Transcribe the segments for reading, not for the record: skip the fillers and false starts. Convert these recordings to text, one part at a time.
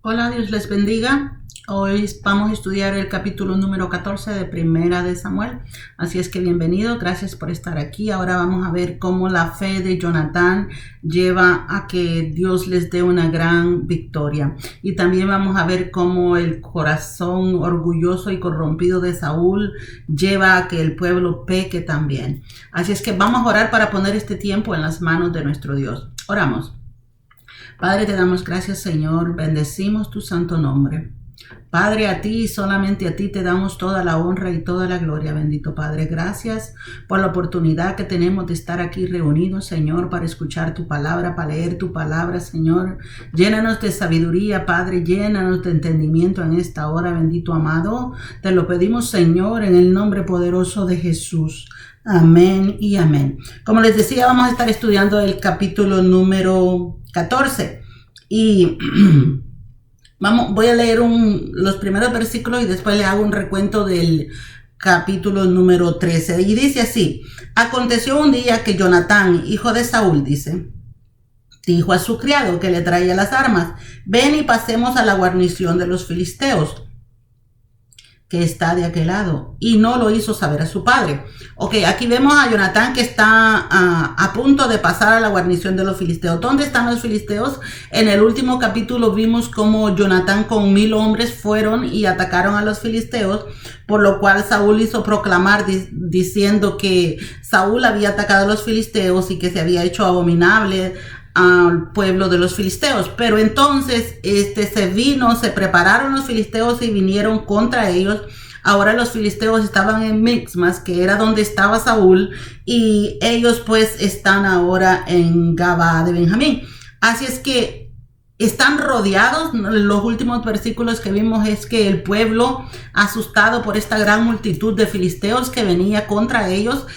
Hola, Dios les bendiga. Hoy vamos a estudiar el capítulo número 14 de Primera de Samuel. Así es que bienvenido, gracias por estar aquí. Ahora vamos a ver cómo la fe de Jonatán lleva a que Dios les dé una gran victoria. Y también vamos a ver cómo el corazón orgulloso y corrompido de Saúl lleva a que el pueblo peque también. Así es que vamos a orar para poner este tiempo en las manos de nuestro Dios. Oramos. Padre, te damos gracias, Señor, bendecimos tu santo nombre. Padre, a ti y solamente a ti te damos toda la honra y toda la gloria, bendito Padre. Gracias por la oportunidad que tenemos de estar aquí reunidos, Señor, para escuchar tu palabra, para leer tu palabra, Señor. Llénanos de sabiduría, Padre, llénanos de entendimiento en esta hora, bendito amado. Te lo pedimos, Señor, en el nombre poderoso de Jesús. Amén y amén. Como les decía, vamos a estar estudiando el capítulo número 14 y voy a leer los primeros versículos y después le hago un recuento del capítulo número 13. Y dice así: aconteció un día que Jonatán, hijo de Saúl, dijo a su criado que le traía las armas: ven y pasemos a la guarnición de los filisteos, que está de aquel lado, y no lo hizo saber a su padre. Ok, aquí vemos a Jonatán que está a punto de pasar a la guarnición de los filisteos. ¿Dónde están los filisteos? En el último capítulo vimos cómo Jonatán con 1000 hombres fueron y atacaron a los filisteos, por lo cual Saúl hizo proclamar diciendo que Saúl había atacado a los filisteos y que se había hecho abominable al pueblo de los filisteos. Pero entonces se prepararon los filisteos y vinieron contra ellos. Ahora los filisteos estaban en Mixmas, que era donde estaba Saúl, y ellos pues están ahora en Gabaa de Benjamín. Así es que están rodeados. Los últimos versículos que vimos es que el pueblo, asustado por esta gran multitud de filisteos que venía contra ellos,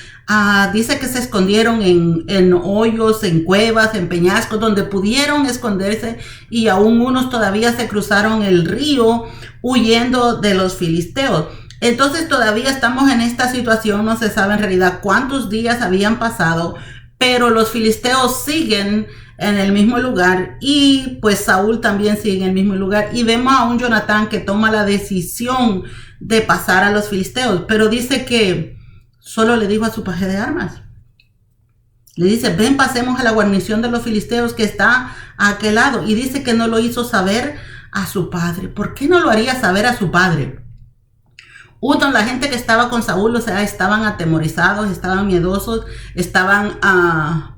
dice que se escondieron en hoyos, en cuevas, en peñascos, donde pudieron esconderse, y aún unos todavía se cruzaron el río huyendo de los filisteos. Entonces todavía estamos en esta situación. No se sabe en realidad cuántos días habían pasado, pero los filisteos siguen en el mismo lugar y pues Saúl también sigue en el mismo lugar, y vemos a un Jonatán que toma la decisión de pasar a los filisteos, pero dice que solo le dijo a su paje de armas. Le dice: ven, pasemos a la guarnición de los filisteos que está a aquel lado. Y dice que no lo hizo saber a su padre. ¿Por qué no lo haría saber a su padre? La gente que estaba con Saúl, estaban atemorizados, estaban miedosos,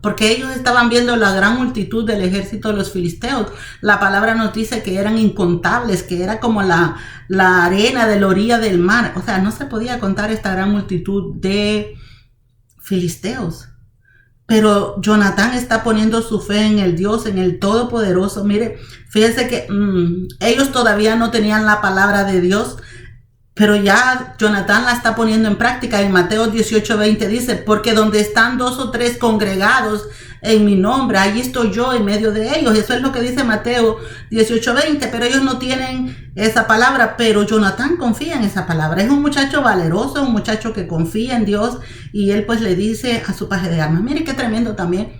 porque ellos estaban viendo la gran multitud del ejército de los filisteos. La palabra nos dice que eran incontables, que era como la arena de la orilla del mar. O sea, no se podía contar esta gran multitud de filisteos. Pero Jonatán está poniendo su fe en el Dios, en el Todopoderoso. Mire, fíjense que ellos todavía no tenían la palabra de Dios, pero ya Jonatán la está poniendo en práctica. En Mateo 18:20 dice: porque donde están 2 o 3 congregados en mi nombre, ahí estoy yo en medio de ellos. Eso es lo que dice Mateo 18:20, pero ellos no tienen esa palabra. Pero Jonatán confía en esa palabra. Es un muchacho valeroso, un muchacho que confía en Dios, y él pues le dice a su paje de armas. Mire qué tremendo también.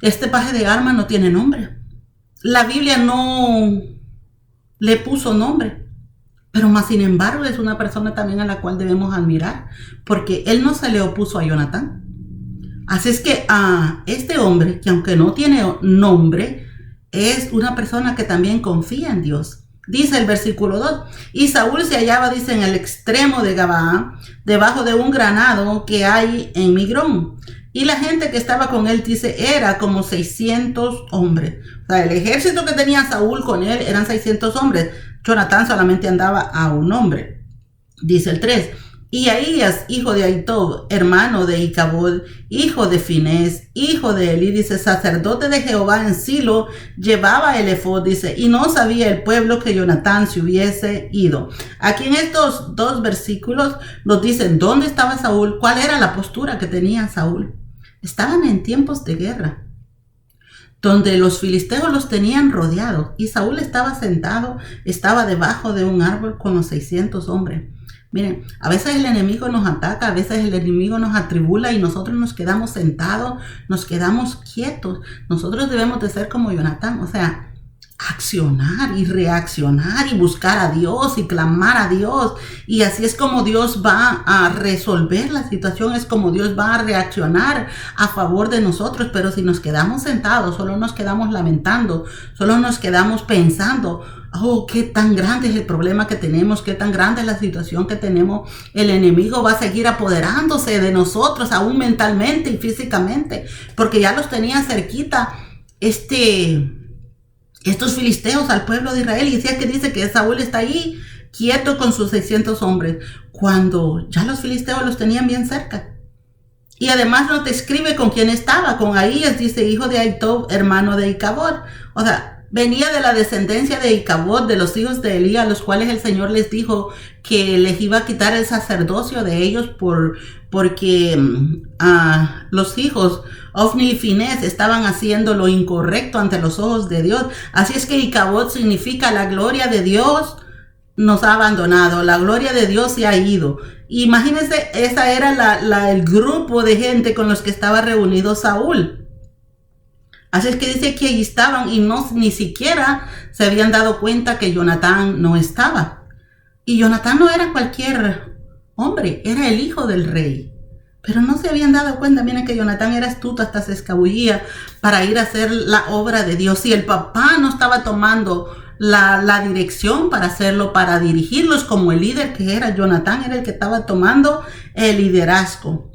Este paje de armas no tiene nombre. La Biblia no le puso nombre. Pero más sin embargo es una persona también a la cual debemos admirar, porque él no se le opuso a Jonatán. Así es que a este hombre, que aunque no tiene nombre, es una persona que también confía en Dios. Dice el versículo 2: y Saúl se hallaba, dice, en el extremo de Gabaa, debajo de un granado que hay en Migrón. Y la gente que estaba con él, dice, era como 600 hombres. O sea, el ejército que tenía Saúl con él eran 600 hombres. Jonatán solamente andaba a un hombre. Dice el 3: y Ahías, hijo de Ahitob, hermano de Icabod, hijo de Finés, hijo de Eli, dice, sacerdote de Jehová en Silo, llevaba el efod, dice, y no sabía el pueblo que Jonatán se hubiese ido. Aquí en estos 2 versículos nos dicen dónde estaba Saúl, cuál era la postura que tenía Saúl. Estaban en tiempos de guerra, donde los filisteos los tenían rodeados, y Saúl estaba sentado, estaba debajo de un árbol con los 600 hombres. Miren, a veces el enemigo nos ataca, a veces el enemigo nos atribula y nosotros nos quedamos sentados, nos quedamos quietos. Nosotros debemos de ser como Jonatán, o sea, accionar y reaccionar y buscar a Dios y clamar a Dios. Y así es como Dios va a resolver la situación, es como Dios va a reaccionar a favor de nosotros. Pero si nos quedamos sentados, solo nos quedamos lamentando, solo nos quedamos pensando, oh, qué tan grande es el problema que tenemos, qué tan grande es la situación que tenemos, el enemigo va a seguir apoderándose de nosotros, aún mentalmente y físicamente, porque ya los tenía cerquita estos filisteos al pueblo de Israel. Y dice que Saúl está ahí quieto con sus 600 hombres, cuando ya los filisteos los tenían bien cerca. Y además nos describe con quién estaba, con Ahías, dice, hijo de Ahitob, hermano de Icabod. O sea, venía de la descendencia de Icabod, de los hijos de Elí, a los cuales el Señor les dijo que les iba a quitar el sacerdocio de ellos porque los hijos Ofni y Finés estaban haciendo lo incorrecto ante los ojos de Dios. Así es que Icabod significa la gloria de Dios nos ha abandonado, la gloria de Dios se ha ido. Imagínense, esa era el grupo de gente con los que estaba reunido Saúl. Así es que dice que allí estaban y ni siquiera se habían dado cuenta que Jonatán no estaba. Y Jonatán no era cualquier hombre, era el hijo del rey. Pero no se habían dado cuenta. Miren que Jonatán era astuto, hasta se escabullía para ir a hacer la obra de Dios. Y el papá no estaba tomando la dirección para hacerlo, para dirigirlos como el líder que era. Jonatán era el que estaba tomando el liderazgo.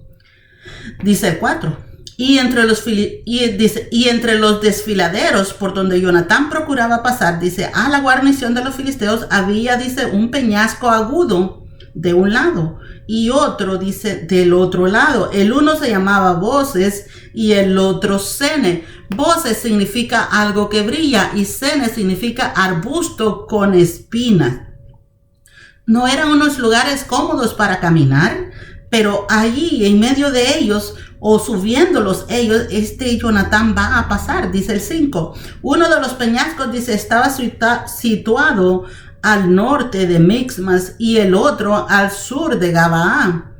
Dice el 4. Y entre los desfiladeros por donde Jonatán procuraba pasar, dice, a la guarnición de los filisteos había, dice, un peñasco agudo de un lado y otro, dice, del otro lado. El uno se llamaba Boses y el otro Sene. Boses significa algo que brilla y Sene significa arbusto con espinas. No eran unos lugares cómodos para caminar, pero allí en medio de ellos o subiéndolos ellos, Jonatán va a pasar. Dice el 5. Uno de los peñascos, dice, estaba situado al norte de Mixmas y el otro al sur de Gabaa.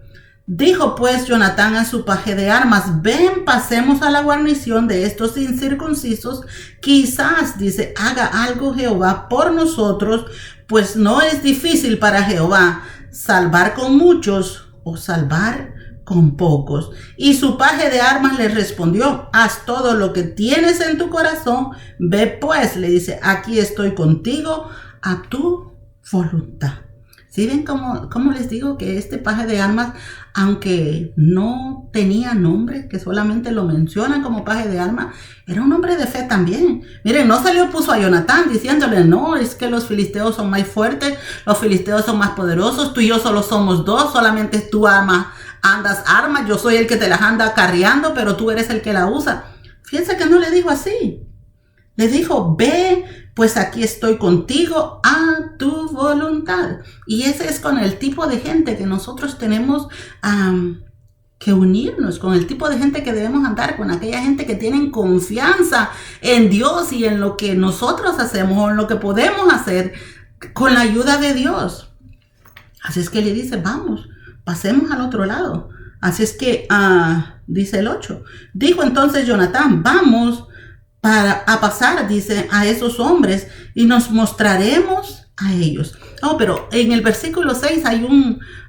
Dijo pues Jonatán a su paje de armas, ven, pasemos a la guarnición de estos incircuncisos, quizás, dice, haga algo Jehová por nosotros, pues no es difícil para Jehová salvar con muchos o salvar con pocos. Y su paje de armas le respondió, haz todo lo que tienes en tu corazón, ve pues, le dice, aquí estoy contigo a tu voluntad. ¿Sí ven cómo les digo que este paje de armas, aunque no tenía nombre, que solamente lo mencionan como paje de armas, era un hombre de fe también? Miren, no puso a Jonatán diciéndole, no, es que los filisteos son más fuertes, los filisteos son más poderosos, tú y yo solo somos dos, solamente tú andas armas, yo soy el que te las anda acarreando, pero tú eres el que la usa. Fíjense que no le dijo así. Le dijo, ve, pues aquí estoy contigo a tu voluntad. Y ese es con el tipo de gente que nosotros tenemos que unirnos, con el tipo de gente que debemos andar, con aquella gente que tienen confianza en Dios y en lo que nosotros hacemos o en lo que podemos hacer con la ayuda de Dios. Así es que le dice, vamos, pasemos al otro lado. Así es que, dice el 8, dijo entonces Jonatán, vamos a pasar, dice, a esos hombres y nos mostraremos a ellos. Oh, pero en el versículo 6 hay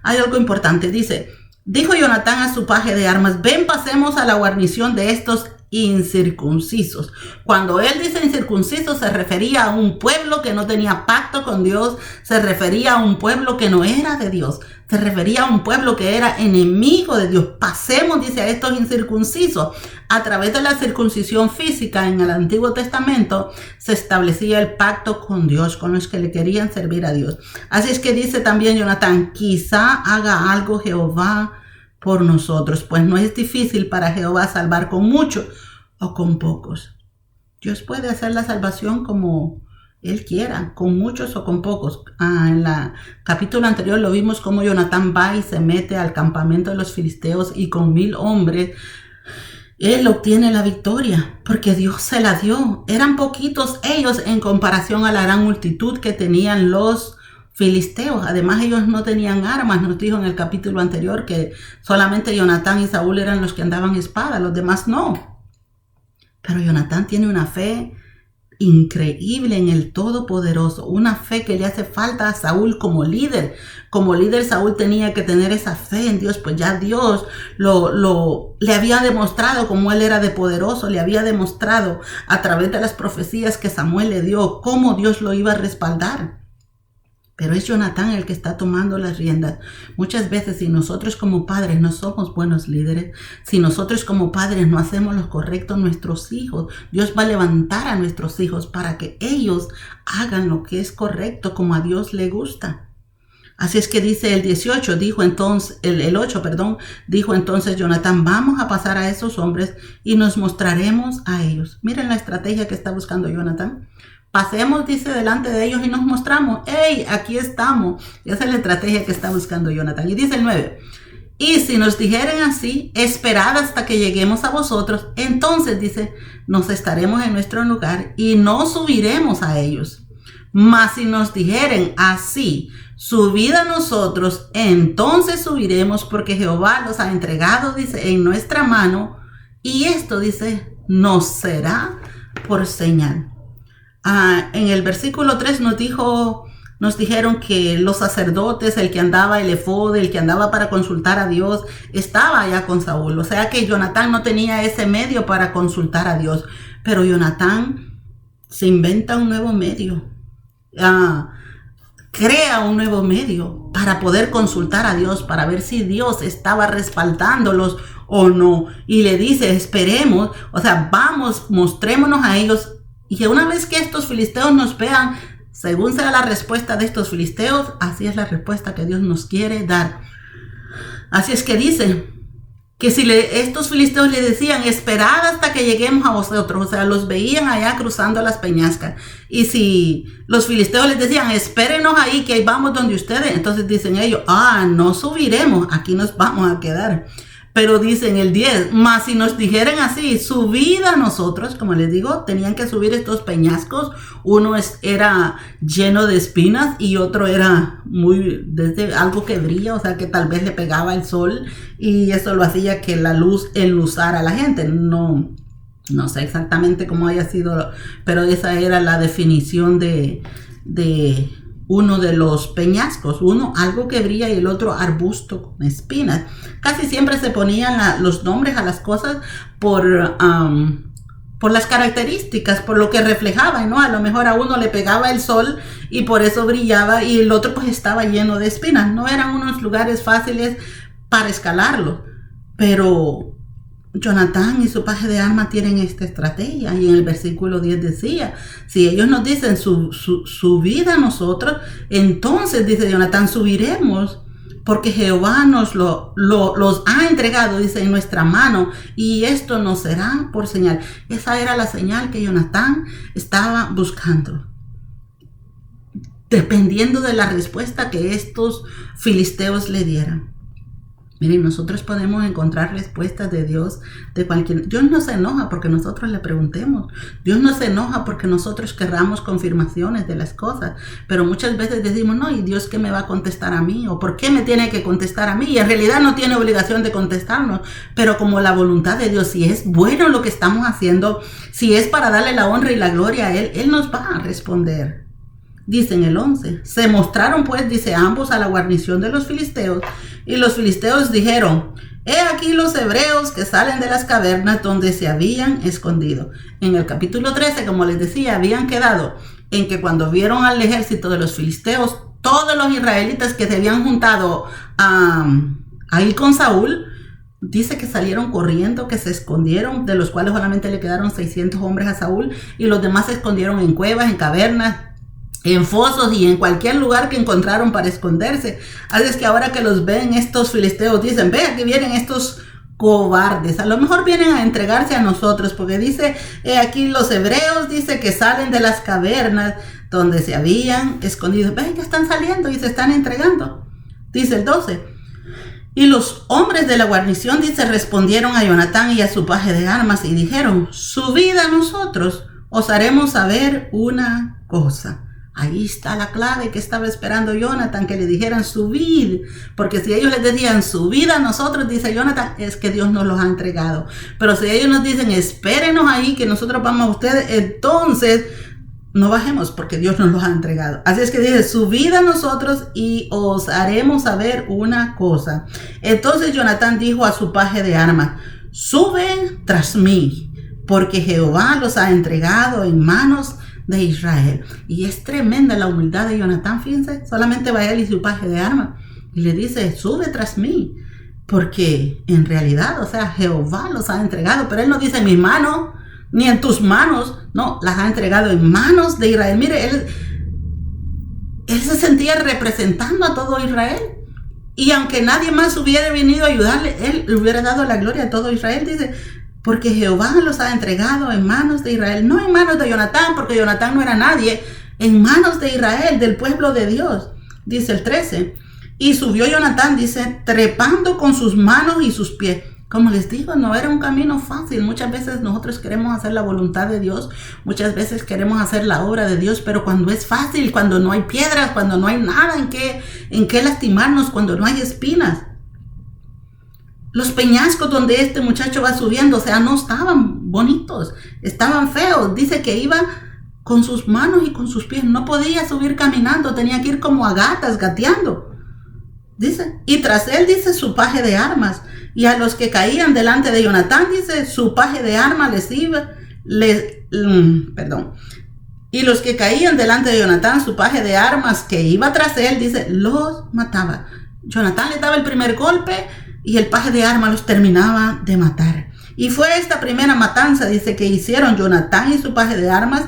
algo importante. Dice, dijo Jonatán a su paje de armas, ven, pasemos a la guarnición de estos incircuncisos. Cuando él dice incircuncisos, se refería a un pueblo que no tenía pacto con Dios, se refería a un pueblo que no era de Dios, se refería a un pueblo que era enemigo de Dios. Pasemos, dice, a estos incircuncisos. A través de la circuncisión física en el Antiguo Testamento se establecía el pacto con Dios, con los que le querían servir a Dios. Así es que dice también Jonatán, quizá haga algo Jehová por nosotros, pues no es difícil para Jehová salvar con muchos o con pocos. Dios puede hacer la salvación como Él quiera, con muchos o con pocos. En el capítulo anterior lo vimos como Jonatán va y se mete al campamento de los filisteos y con 1000 hombres él obtiene la victoria porque Dios se la dio. Eran poquitos ellos en comparación a la gran multitud que tenían los filisteos. Además, ellos no tenían armas. Nos dijo en el capítulo anterior que solamente Jonatán y Saúl eran los que andaban espada, los demás no. Pero Jonatán tiene una fe increíble en el Todopoderoso, una fe que le hace falta a Saúl como líder. Como líder, Saúl tenía que tener esa fe en Dios, pues ya Dios le había demostrado cómo él era de poderoso, le había demostrado a través de las profecías que Samuel le dio cómo Dios lo iba a respaldar. Pero es Jonatán el que está tomando las riendas. Muchas veces, si nosotros como padres no somos buenos líderes, si nosotros como padres no hacemos lo correcto, nuestros hijos, Dios va a levantar a nuestros hijos para que ellos hagan lo que es correcto, como a Dios le gusta. Así es que dice el 18, dijo entonces Jonatán, vamos a pasar a esos hombres y nos mostraremos a ellos. Miren la estrategia que está buscando Jonatán. Pasemos, dice, delante de ellos y nos mostramos. ¡Hey! Aquí estamos. Esa es la estrategia que está buscando Jonatán. Y dice el 9. Y si nos dijeren así, esperad hasta que lleguemos a vosotros, entonces, dice, nos estaremos en nuestro lugar y no subiremos a ellos. Mas si nos dijeren así, subid a nosotros, entonces subiremos, porque Jehová los ha entregado, dice, en nuestra mano. Y esto, dice, nos será por señal. En el versículo 3 nos dijeron que los sacerdotes, el que andaba el efod, el que andaba para consultar a Dios, estaba allá con Saúl. O sea que Jonatán no tenía ese medio para consultar a Dios. Pero Jonatán se inventa un nuevo medio. Crea un nuevo medio para poder consultar a Dios, para ver si Dios estaba respaldándolos o no. Y le dice, esperemos, o sea, vamos, mostrémonos a ellos. Y que una vez que estos filisteos nos vean, según sea la respuesta de estos filisteos, así es la respuesta que Dios nos quiere dar. Así es que dice que si estos filisteos le decían, esperad hasta que lleguemos a vosotros, o sea, los veían allá cruzando las peñascas. Y si los filisteos les decían, espérenos ahí que vamos donde ustedes, entonces dicen ellos, no subiremos, aquí nos vamos a quedar. Pero dicen el 10, mas si nos dijeren así, subid a nosotros, como les digo, tenían que subir estos peñascos. Uno era lleno de espinas y otro era desde algo que brilla, o sea que tal vez le pegaba el sol y eso lo hacía que la luz enluzara a la gente. No sé exactamente cómo haya sido, pero esa era la definición de uno de los peñascos, uno algo que brilla y el otro arbusto con espinas. Casi siempre se ponían los nombres a las cosas por las características, por lo que reflejaba, ¿no? A lo mejor a uno le pegaba el sol y por eso brillaba y el otro pues estaba lleno de espinas. No eran unos lugares fáciles para escalarlo, pero Jonatán y su paje de armas tienen esta estrategia. Y en el versículo 10 decía, si ellos nos dicen subid a nosotros, entonces dice Jonatán, subiremos, porque Jehová nos los ha entregado, dice, en nuestra mano, y esto nos será por señal. Esa era la señal que Jonatán estaba buscando, dependiendo de la respuesta que estos filisteos le dieran. Miren, nosotros podemos encontrar respuestas de Dios de cualquier... Dios no se enoja porque nosotros le preguntemos. Dios no se enoja porque nosotros querramos confirmaciones de las cosas. Pero muchas veces decimos, no, ¿y Dios qué me va a contestar a mí? ¿O por qué me tiene que contestar a mí? Y en realidad no tiene obligación de contestarnos. Pero como la voluntad de Dios, si es bueno lo que estamos haciendo, si es para darle la honra y la gloria a Él nos va a responder. Dice en el 11, se mostraron pues, dice, ambos a la guarnición de los filisteos, y los filisteos dijeron, he aquí los hebreos que salen de las cavernas donde se habían escondido. En el capítulo 13, como les decía, habían quedado en que cuando vieron al ejército de los filisteos, todos los israelitas que se habían juntado ahí con Saúl, dice que salieron corriendo, que se escondieron, de los cuales solamente le quedaron 600 hombres a Saúl, y los demás se escondieron en cuevas, en cavernas, en fosos y en cualquier lugar que encontraron para esconderse. Así es que ahora que los ven estos filisteos, dicen, ve, aquí vienen estos cobardes, a lo mejor vienen a entregarse a nosotros, porque dice, aquí los hebreos, dice que salen de las cavernas donde se habían escondido. Ven, ya están saliendo y se están entregando. Dice el 12. Y los hombres de la guarnición, dice, respondieron a Jonatán y a su paje de armas y dijeron, subid a nosotros, os haremos saber una cosa. Ahí está la clave que estaba esperando Jonatán, que le dijeran subid, porque si ellos les decían subid a nosotros, dice Jonatán, es que Dios nos los ha entregado. Pero si ellos nos dicen espérenos ahí que nosotros vamos a ustedes, entonces no bajemos porque Dios nos los ha entregado. Así es que dice, subid a nosotros y os haremos saber una cosa. Entonces Jonatán dijo a su paje de armas, sube tras mí, porque Jehová los ha entregado en manos de Israel. Y es tremenda la humildad de Jonatán, fíjense, solamente va él y su paje de armas. Y le dice, sube tras mí, porque en realidad, o sea, Jehová los ha entregado. Pero él no dice, en mis manos, ni en tus manos, no, las ha entregado en manos de Israel. Mire, él se sentía representando a todo Israel. Y aunque nadie más hubiera venido a ayudarle, él le hubiera dado la gloria a todo Israel. Dice, porque Jehová los ha entregado en manos de Israel. No en manos de Jonatán, porque Jonatán no era nadie. En manos de Israel, del pueblo de Dios. Dice el 13. Y subió Jonatán, dice, trepando con sus manos y sus pies. Como les digo, no era un camino fácil. Muchas veces nosotros queremos hacer la voluntad de Dios. Muchas veces queremos hacer la obra de Dios. Pero cuando es fácil, cuando no hay piedras, cuando no hay nada en qué lastimarnos, cuando no hay espinas. Los peñascos donde este muchacho va subiendo, o sea, no estaban bonitos, estaban feos. Dice que iba con sus manos y con sus pies. No podía subir caminando, tenía que ir como a gatas, gateando. Dice, y tras él, dice, su paje de armas. Y a los que caían delante de Jonatán, dice, su paje de armas y los que caían delante de Jonatán, su paje de armas que iba tras él, dice, los mataba. Jonatán le daba el primer golpe y el paje de armas los terminaba de matar. Y fue esta primera matanza, dice, que hicieron Jonatán y su paje de armas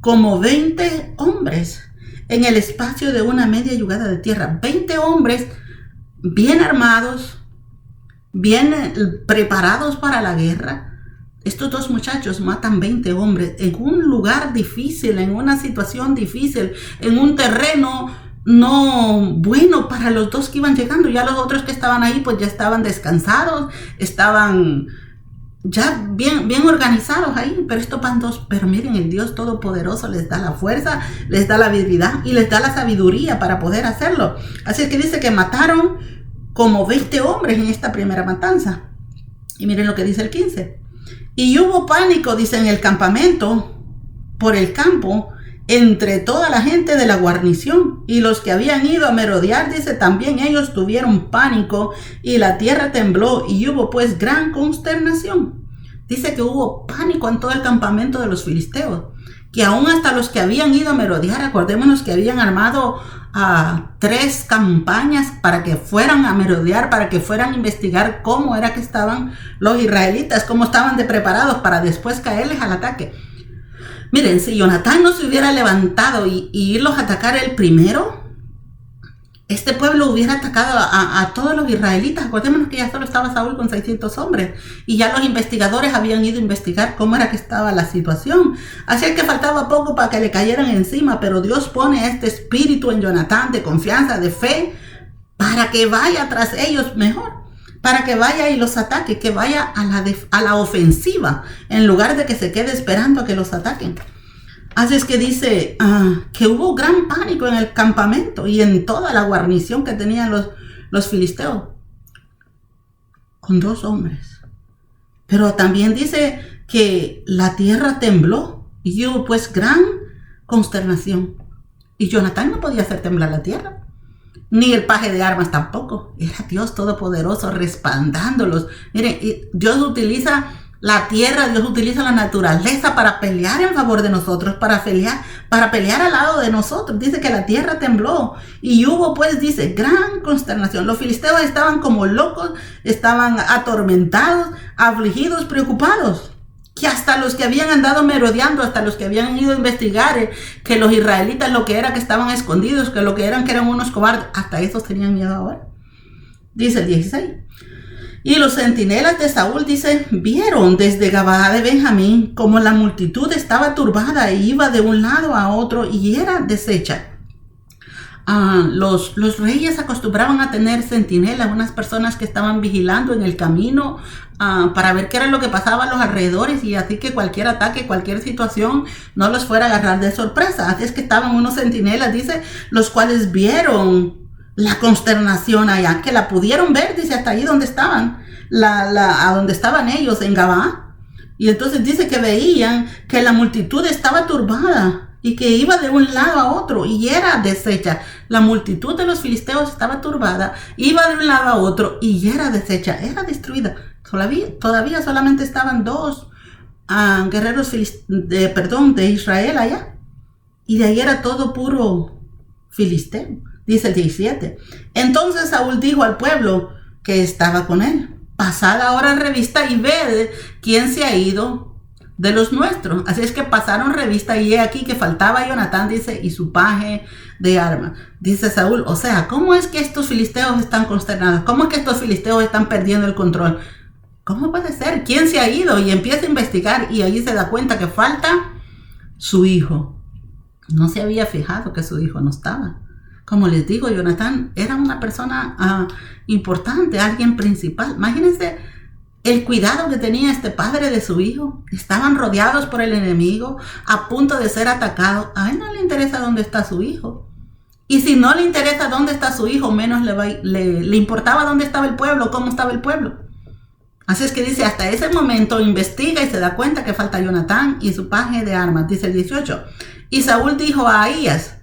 como 20 hombres en el espacio de una media yugada de tierra. 20 hombres bien armados, bien preparados para la guerra. Estos dos muchachos matan 20 hombres en un lugar difícil, en una situación difícil, en un terreno no bueno para los dos que iban llegando. Ya los otros que estaban ahí pues ya estaban descansados, estaban ya bien organizados ahí, pero estos van dos. Pero miren, el Dios Todopoderoso les da la fuerza, les da la habilidad y les da la sabiduría para poder hacerlo. Así que dice que mataron como 20 hombres en esta primera matanza. Y miren lo que dice el 15. Y hubo pánico, dice, en el campamento, por el campo, entre toda la gente de la guarnición. Y los que habían ido a merodear, dice, también ellos tuvieron pánico y la tierra tembló y hubo pues gran consternación. Dice que hubo pánico en todo el campamento de los filisteos, que aún hasta los que habían ido a merodear, acordémonos que habían armado 3 campañas para que fueran a merodear, para que fueran a investigar cómo era que estaban los israelitas, cómo estaban de preparados para después caerles al ataque. Miren, si Jonatán no se hubiera levantado y irlos a atacar el primero, este pueblo hubiera atacado a todos los israelitas. Acordémonos que ya solo estaba Saúl con 600 hombres y ya los investigadores habían ido a investigar cómo era que estaba la situación. Así que faltaba poco para que le cayeran encima, pero Dios pone este espíritu en Jonatán de confianza, de fe, para que vaya tras ellos mejor, para que vaya y los ataque, que vaya a la ofensiva, en lugar de que se quede esperando a que los ataquen. Así es que dice que hubo gran pánico en el campamento y en toda la guarnición que tenían los filisteos, con 2 hombres. Pero también dice que la tierra tembló y hubo pues gran consternación. Y Jonatán no podía hacer temblar la tierra, ni el paje de armas tampoco. Era Dios Todopoderoso respaldándolos. Miren, Dios utiliza la tierra, Dios utiliza la naturaleza para pelear en favor de nosotros, para pelear al lado de nosotros. Dice que la tierra tembló y hubo pues, dice, gran consternación. Los filisteos estaban como locos, estaban atormentados, afligidos, preocupados. Que hasta los que habían andado merodeando, hasta los que habían ido a investigar que los israelitas lo que era que estaban escondidos, que lo que eran unos cobardes, hasta esos tenían miedo ahora. Dice el 16. Y los centinelas de Saúl, dice, vieron desde Gabaa de Benjamín como la multitud estaba turbada e iba de un lado a otro y era deshecha. Los reyes acostumbraban a tener centinelas, unas personas que estaban vigilando en el camino para ver qué era lo que pasaba a los alrededores y así que cualquier ataque, cualquier situación no los fuera a agarrar de sorpresa. Así es que estaban unos centinelas, dice, los cuales vieron la consternación allá, que la pudieron ver, dice, hasta ahí donde estaban, a donde estaban ellos en Gabaa. Y entonces dice que veían que la multitud estaba turbada y que iba de un lado a otro y era deshecha. La multitud de los filisteos estaba turbada, iba de un lado a otro y era deshecha, era destruida. Todavía solamente estaban dos guerreros de Israel allá, y de ahí era todo puro filisteo. Dice el 17. Entonces Saúl dijo al pueblo que estaba con él: pasad ahora revista y ved quién se ha ido de los nuestros. Así es que pasaron revista y he aquí que faltaba Jonatán, dice, y su paje de armas. Dice Saúl, o sea, ¿cómo es que estos filisteos están consternados? ¿Cómo es que estos filisteos están perdiendo el control? ¿Cómo puede ser? ¿Quién se ha ido? Y empieza a investigar y ahí se da cuenta que falta su hijo. No se había fijado que su hijo no estaba. Como les digo, Jonatán era una persona importante, alguien principal. Imagínense el cuidado que tenía este padre de su hijo. Estaban rodeados por el enemigo, a punto de ser atacados. A él no le interesa dónde está su hijo. Y si no le interesa dónde está su hijo, menos le importaba dónde estaba el pueblo, cómo estaba el pueblo. Así es que dice, hasta ese momento investiga y se da cuenta que falta Jonatán y su paje de armas. Dice el 18. Y Saúl dijo a Ahías: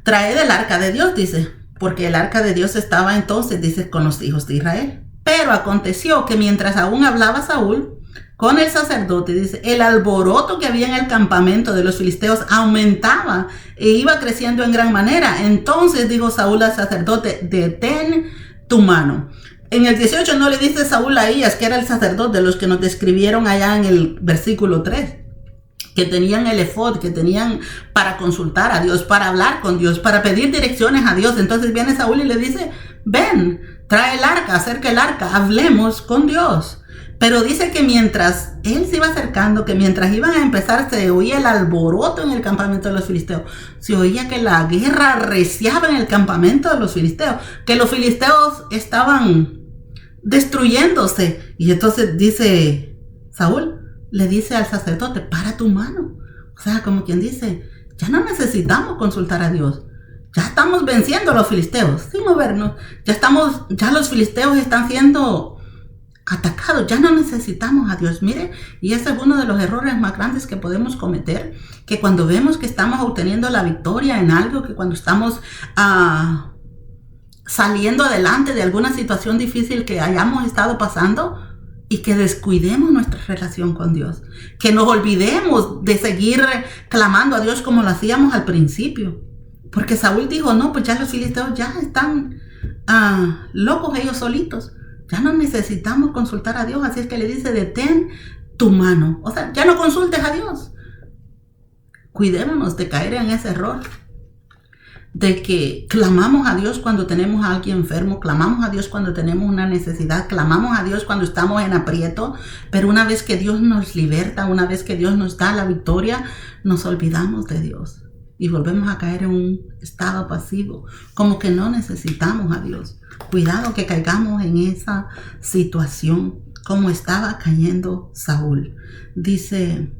traed el arca de Dios, dice, porque el arca de Dios estaba entonces, dice, con los hijos de Israel. Pero aconteció que mientras aún hablaba Saúl con el sacerdote, dice, el alboroto que había en el campamento de los filisteos aumentaba e iba creciendo en gran manera. Entonces dijo Saúl al sacerdote: detén tu mano. En el 18 no le dice Saúl a Ahías, que era el sacerdote de los que nos describieron allá en el versículo 3. Que tenían el efod, que tenían para consultar a Dios, para hablar con Dios, para pedir direcciones a Dios. Entonces viene Saúl y le dice: ven, trae el arca, acerca el arca, hablemos con Dios. Pero dice que mientras él se iba acercando, que mientras iban a empezar, se oía el alboroto en el campamento de los filisteos. Se oía que la guerra arreciaba en el campamento de los filisteos, que los filisteos estaban destruyéndose. Y entonces dice Saúl, le dice al sacerdote: para tu mano. O sea, como quien dice, ya no necesitamos consultar a Dios. Ya estamos venciendo a los filisteos sin movernos. Ya los filisteos están siendo atacados. Ya no necesitamos a Dios. Mire, y ese es uno de los errores más grandes que podemos cometer. Que cuando vemos que estamos obteniendo la victoria en algo, que cuando estamos saliendo adelante de alguna situación difícil que hayamos estado pasando, y que descuidemos nuestra relación con Dios, que nos olvidemos de seguir clamando a Dios como lo hacíamos al principio. Porque Saúl dijo: no, pues ya los filisteos ya están locos ellos solitos, ya no necesitamos consultar a Dios. Así es que le dice: detén tu mano. O sea, ya no consultes a Dios. Cuidémonos de caer en ese error, de que clamamos a Dios cuando tenemos a alguien enfermo, clamamos a Dios cuando tenemos una necesidad, clamamos a Dios cuando estamos en aprieto, pero una vez que Dios nos liberta, una vez que Dios nos da la victoria, nos olvidamos de Dios y volvemos a caer en un estado pasivo, como que no necesitamos a Dios. Cuidado que caigamos en esa situación como estaba cayendo Saúl. Dice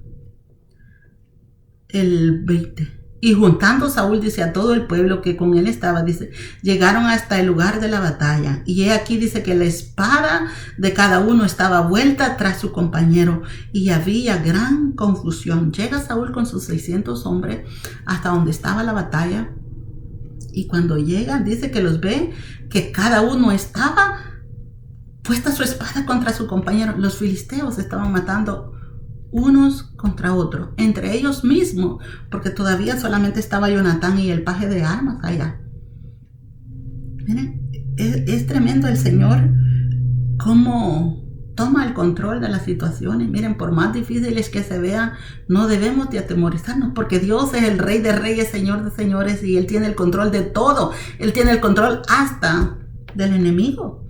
el 20. Y juntando Saúl, dice, a todo el pueblo que con él estaba, dice, llegaron hasta el lugar de la batalla. Y he aquí, dice, que la espada de cada uno estaba vuelta tras su compañero y había gran confusión. Llega Saúl con sus 600 hombres hasta donde estaba la batalla. Y cuando llegan, dice que los ve que cada uno estaba puesta su espada contra su compañero. Los filisteos estaban matando unos contra otros, entre ellos mismos, porque todavía solamente estaba Jonatán y el paje de armas allá. Miren, es tremendo el Señor cómo toma el control de las situaciones. Miren, por más difíciles que se vean, no debemos de atemorizarnos, porque Dios es el Rey de Reyes, Señor de Señores, y Él tiene el control de todo. Él tiene el control hasta del enemigo.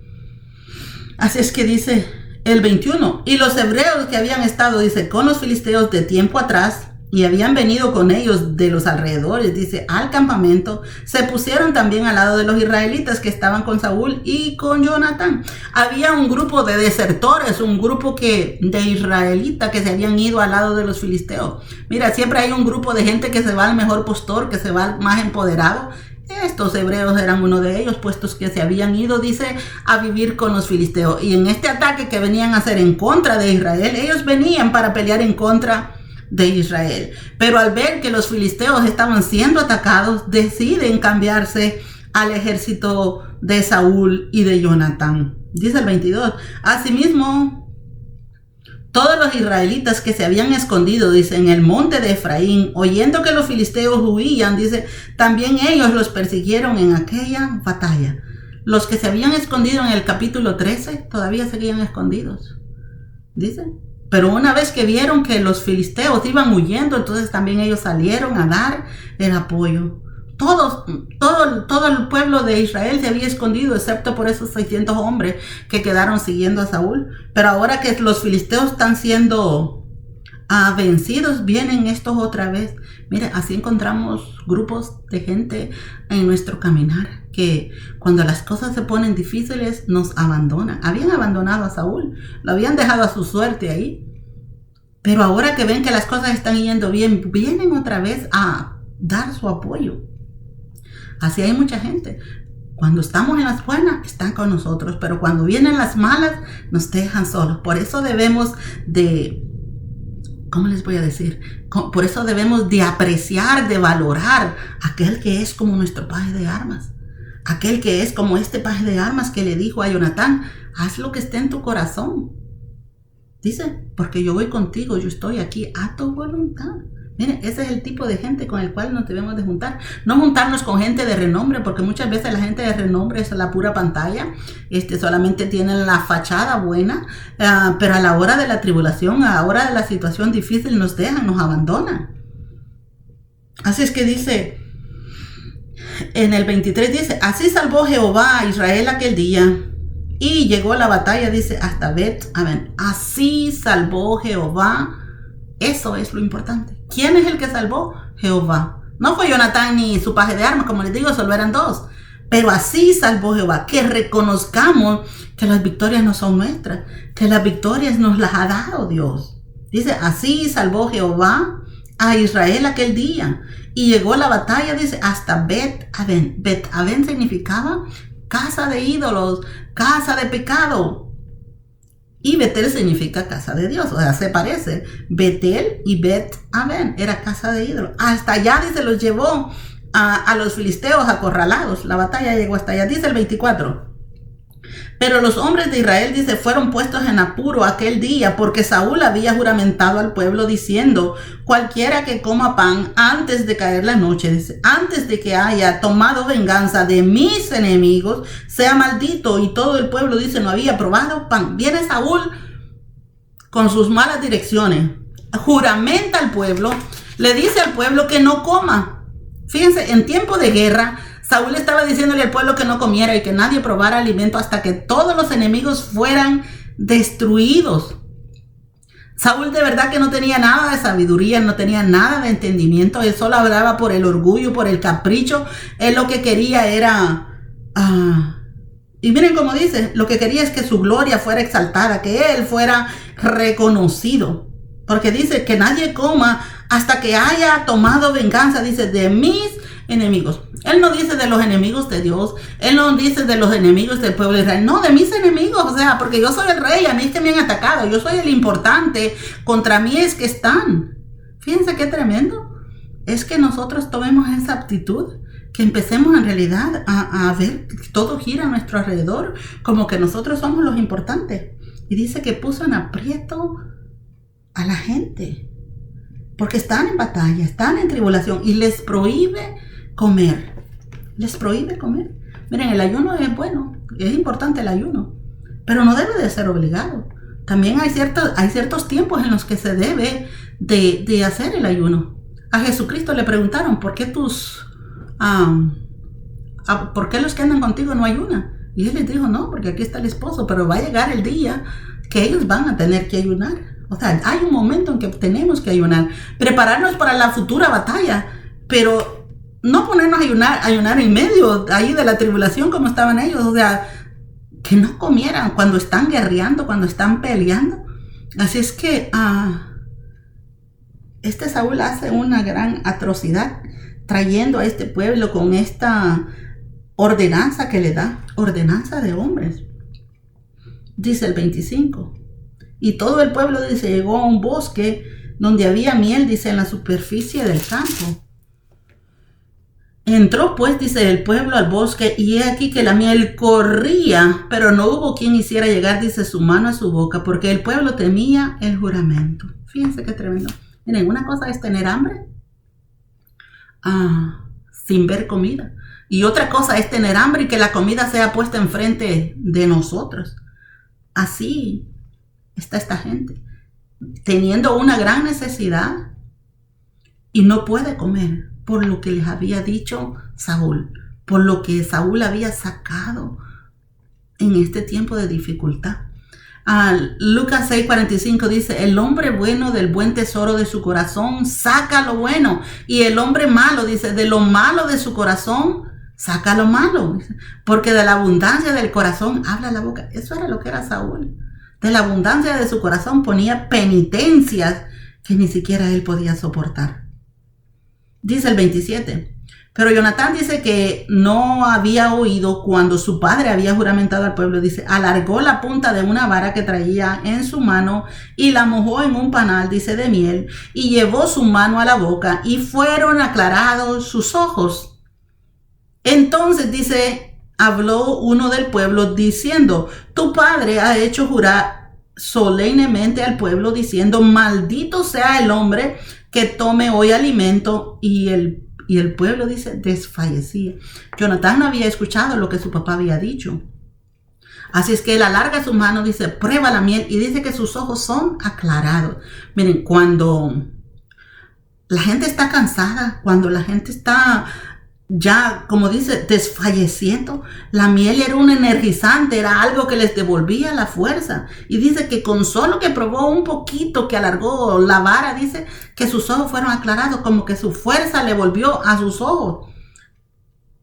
Así es que dice el 21, y los hebreos que habían estado, dice, con los filisteos de tiempo atrás, y habían venido con ellos de los alrededores, dice, al campamento, se pusieron también al lado de los israelitas que estaban con Saúl y con Jonatán. Había un grupo de desertores, un grupo de israelitas que se habían ido al lado de los filisteos. Mira, siempre hay un grupo de gente que se va al mejor postor, que se va al más empoderado. Estos hebreos eran uno de ellos, puestos que se habían ido, dice, a vivir con los filisteos. Y en este ataque que venían a hacer en contra de Israel, ellos venían para pelear en contra de Israel. Pero al ver que los filisteos estaban siendo atacados, deciden cambiarse al ejército de Saúl y de Jonatán. Dice el 22. Asimismo, todos los israelitas que se habían escondido, dice, en el monte de Efraín, oyendo que los filisteos huían, dice, también ellos los persiguieron en aquella batalla. Los que se habían escondido en el capítulo 13 todavía seguían escondidos, dice. Pero una vez que vieron que los filisteos iban huyendo, entonces también ellos salieron a dar el apoyo. Todo el pueblo de Israel se había escondido, excepto por esos 600 hombres que quedaron siguiendo a Saúl. Pero ahora que los filisteos están siendo vencidos, vienen estos otra vez. Mire, así encontramos grupos de gente en nuestro caminar, que cuando las cosas se ponen difíciles nos abandonan. Habían abandonado a Saúl, lo habían dejado a su suerte ahí. Pero ahora que ven que las cosas están yendo bien, vienen otra vez a dar su apoyo. Así hay mucha gente. Cuando estamos en las buenas, están con nosotros, pero cuando vienen las malas, nos dejan solos. Por eso debemos de, ¿cómo les voy a decir? Por eso debemos de apreciar, de valorar aquel que es como nuestro paje de armas. Aquel que es como este paje de armas que le dijo a Jonatán, haz lo que esté en tu corazón. Dice, porque yo voy contigo, yo estoy aquí a tu voluntad. Miren, ese es el tipo de gente con el cual nos debemos de juntar. No juntarnos con gente de renombre, porque muchas veces la gente de renombre es la pura pantalla. Solamente tienen la fachada buena, pero a la hora de la tribulación, a la hora de la situación difícil, nos dejan, nos abandonan. Así es que dice, en el 23 dice, así salvó Jehová a Israel aquel día. Y llegó la batalla, dice, hasta Bet-Aven. Así salvó Jehová. Eso es lo importante. ¿Quién es el que salvó? Jehová. No fue Jonatán ni su paje de armas, como les digo, solo eran dos. Pero así salvó Jehová. Que reconozcamos que las victorias no son nuestras, que las victorias nos las ha dado Dios. Dice, así salvó Jehová a Israel aquel día. Y llegó la batalla, dice, hasta Bet-Aven. Bet-Aven significaba casa de ídolos, casa de pecado. Y Betel significa casa de Dios, o sea, se parece. Betel y Bet-Aven era casa de ídolos. Hasta allá, dice, los llevó a los filisteos acorralados. La batalla llegó hasta allá, dice el 24. Pero los hombres de Israel, dice, fueron puestos en apuro aquel día, porque Saúl había juramentado al pueblo diciendo, cualquiera que coma pan antes de caer la noche, dice, antes de que haya tomado venganza de mis enemigos, sea maldito. Y todo el pueblo, dice, no había probado pan. Viene Saúl con sus malas direcciones, juramenta al pueblo, le dice al pueblo que no coma. Fíjense, en tiempo de guerra, Saúl estaba diciéndole al pueblo que no comiera y que nadie probara alimento hasta que todos los enemigos fueran destruidos. Saúl de verdad que no tenía nada de sabiduría, no tenía nada de entendimiento. Él solo hablaba por el orgullo, por el capricho. Él lo que quería era... y miren cómo dice, lo que quería es que su gloria fuera exaltada, que él fuera reconocido. Porque dice que nadie coma hasta que haya tomado venganza, dice, de mis enemigos. Él no dice de los enemigos de Dios, él no dice de los enemigos del pueblo de Israel, no, de mis enemigos, o sea, porque yo soy el rey, a mí es que me han atacado, yo soy el importante, contra mí es que están. Fíjense qué tremendo, es que nosotros tomemos esa actitud, que empecemos en realidad a ver que todo gira a nuestro alrededor, como que nosotros somos los importantes. Y dice que puso en aprieto a la gente, porque están en batalla, están en tribulación, y les prohíbe comer. Les prohíbe comer. Miren, el ayuno es bueno, es importante el ayuno, pero no debe de ser obligado. También hay ciertos tiempos en los que se debe de hacer el ayuno. A Jesucristo le preguntaron, ¿por qué los que andan contigo no ayunan? Y él les dijo, no, porque aquí está el esposo, pero va a llegar el día que ellos van a tener que ayunar. O sea, hay un momento en que tenemos que ayunar, prepararnos para la futura batalla, pero no ponernos a ayunar en medio ahí de la tribulación como estaban ellos. O sea, que no comieran cuando están guerreando, cuando están peleando. Así es que este Saúl hace una gran atrocidad trayendo a este pueblo con esta ordenanza que le da, ordenanza de hombres. Dice el 25. Y todo el pueblo, dice, llegó a un bosque donde había miel, dice, en la superficie del campo. Entró pues, dice, el pueblo al bosque, y he aquí que la miel corría, pero no hubo quien hiciera llegar, dice, su mano a su boca, porque el pueblo temía el juramento. Fíjense qué tremendo. Miren, una cosa es tener hambre sin ver comida. Y otra cosa es tener hambre y que la comida sea puesta enfrente de nosotros. Así está esta gente, teniendo una gran necesidad y no puede comer por lo que les había dicho Saúl, por lo que Saúl había sacado en este tiempo de dificultad. Lucas 6:45 dice, el hombre bueno del buen tesoro de su corazón saca lo bueno, y el hombre malo, dice, de lo malo de su corazón saca lo malo, porque de la abundancia del corazón habla la boca. Eso era lo que era Saúl. De la abundancia de su corazón ponía penitencias que ni siquiera él podía soportar. Dice el 27. Pero Jonatán dice que no había oído cuando su padre había juramentado al pueblo. Dice, alargó la punta de una vara que traía en su mano y la mojó en un panal, dice, de miel, y llevó su mano a la boca y fueron aclarados sus ojos. Entonces, dice, habló uno del pueblo diciendo, tu padre ha hecho jurar solemnemente al pueblo diciendo, maldito sea el hombre que tome hoy alimento. Y el pueblo, dice, desfallecía. Jonatán no había escuchado lo que su papá había dicho. Así es que él alarga su mano, dice, prueba la miel, y dice que sus ojos son aclarados. Miren, cuando la gente está cansada, cuando la gente está ya, como dice, desfalleciendo, la miel era un energizante, era algo que les devolvía la fuerza. Y dice que con solo que probó un poquito, que alargó la vara, dice que sus ojos fueron aclarados, como que su fuerza le volvió a sus ojos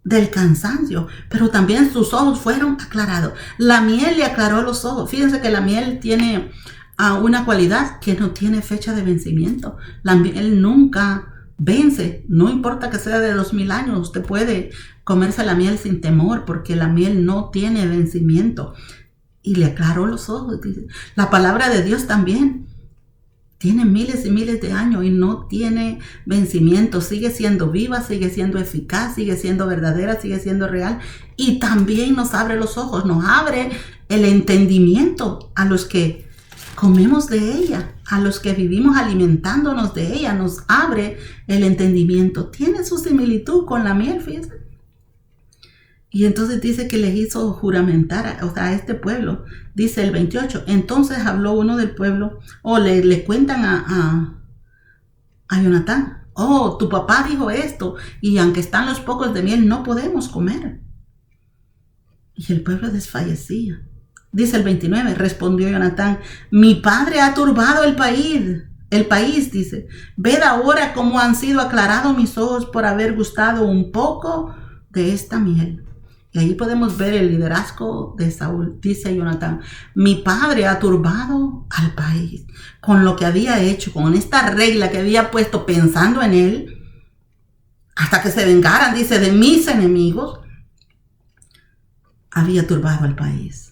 del cansancio, pero también sus ojos fueron aclarados. La miel le aclaró los ojos. Fíjense que la miel tiene una cualidad que no tiene fecha de vencimiento. La miel nunca vence, no importa que sea de 2000 años, usted puede comerse la miel sin temor, porque la miel no tiene vencimiento. Y le aclaró los ojos. La palabra de Dios también tiene miles y miles de años y no tiene vencimiento. Sigue siendo viva, sigue siendo eficaz, sigue siendo verdadera, sigue siendo real. Y también nos abre los ojos, nos abre el entendimiento a los que comemos de ella, a los que vivimos alimentándonos de ella, nos abre el entendimiento. Tiene su similitud con la miel, fíjense. Y entonces dice que les hizo juramentar a este pueblo. Dice el 28, entonces habló uno del pueblo, le cuentan a Jonatán, tu papá dijo esto, y aunque están los pocos de miel, no podemos comer. Y el pueblo desfallecía. Dice el 29, respondió Jonatán, mi padre ha turbado el país, dice, ved ahora cómo han sido aclarados mis ojos por haber gustado un poco de esta miel. Y ahí podemos ver el liderazgo de Saúl. Dice Jonatán, mi padre ha turbado al país con lo que había hecho, con esta regla que había puesto pensando en él, hasta que se vengaran, dice, de mis enemigos, había turbado al país.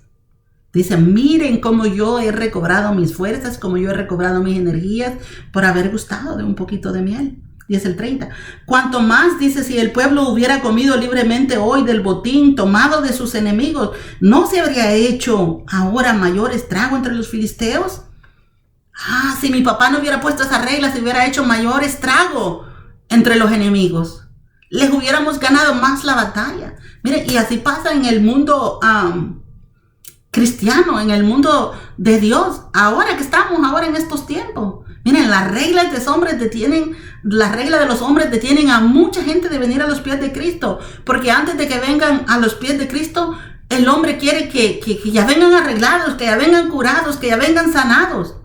Dice, miren cómo yo he recobrado mis fuerzas, cómo yo he recobrado mis energías por haber gustado de un poquito de miel. Dice el 30. Cuanto más, dice, si el pueblo hubiera comido libremente hoy del botín tomado de sus enemigos, ¿no se habría hecho ahora mayor estrago entre los filisteos? Si mi papá no hubiera puesto esa regla, se hubiera hecho mayor estrago entre los enemigos. Les hubiéramos ganado más la batalla. Miren, y así pasa en el mundo cristiano, en el mundo de Dios, ahora que estamos ahora en estos tiempos. Miren, las reglas de los hombres detienen a mucha gente de venir a los pies de Cristo, porque antes de que vengan a los pies de Cristo, el hombre quiere que ya vengan arreglados, que ya vengan curados, que ya vengan sanados.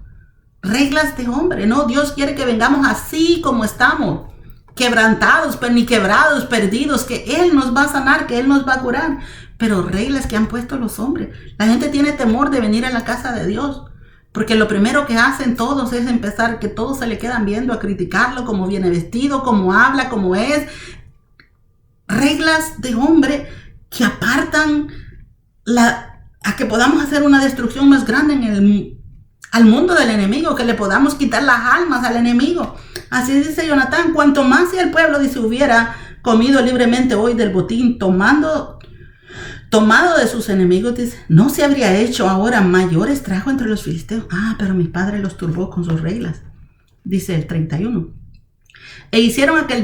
Reglas de hombre, no, Dios quiere que vengamos así como estamos, quebrantados, pero ni quebrados, perdidos, que Él nos va a sanar, que Él nos va a curar. Pero reglas que han puesto los hombres. La gente tiene temor de venir a la casa de Dios, porque lo primero que hacen todos es empezar, que todos se le quedan viendo, a criticarlo, cómo viene vestido, cómo habla, cómo es. Reglas de hombre que apartan a que podamos hacer una destrucción más grande al mundo del enemigo, que le podamos quitar las almas al enemigo. Así dice Jonatán, cuanto más si el pueblo, dice, hubiera comido libremente hoy del botín tomado de sus enemigos, dice, no se habría hecho ahora mayor estrago entre los filisteos. Pero mi padre los turbó con sus reglas, dice el 31. E hirieron aquel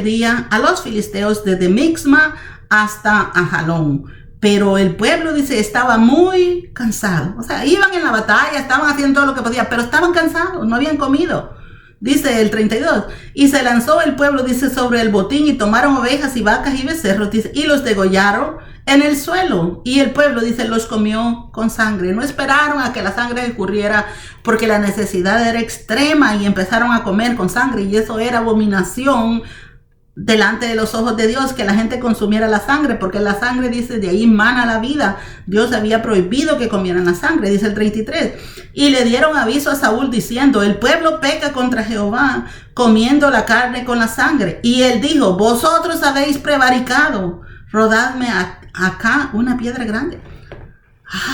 día a los filisteos desde Mixma hasta Ajalón. Pero el pueblo, dice, estaba muy cansado. O sea, iban en la batalla, estaban haciendo todo lo que podían, pero estaban cansados, no habían comido. Dice el 32, y se lanzó el pueblo, dice, sobre el botín, y tomaron ovejas y vacas y becerros, dice, y los degollaron en el suelo. Y el pueblo, dice, los comió con sangre. No esperaron a que la sangre escurriera, porque la necesidad era extrema, y empezaron a comer con sangre, y eso era abominación delante de los ojos de Dios, que la gente consumiera la sangre, porque la sangre, dice, de ahí mana la vida. Dios había prohibido que comieran la sangre, dice el 33. Y le dieron aviso a Saúl diciendo, el pueblo peca contra Jehová, comiendo la carne con la sangre. Y él dijo, vosotros habéis prevaricado, rodadme acá una piedra grande.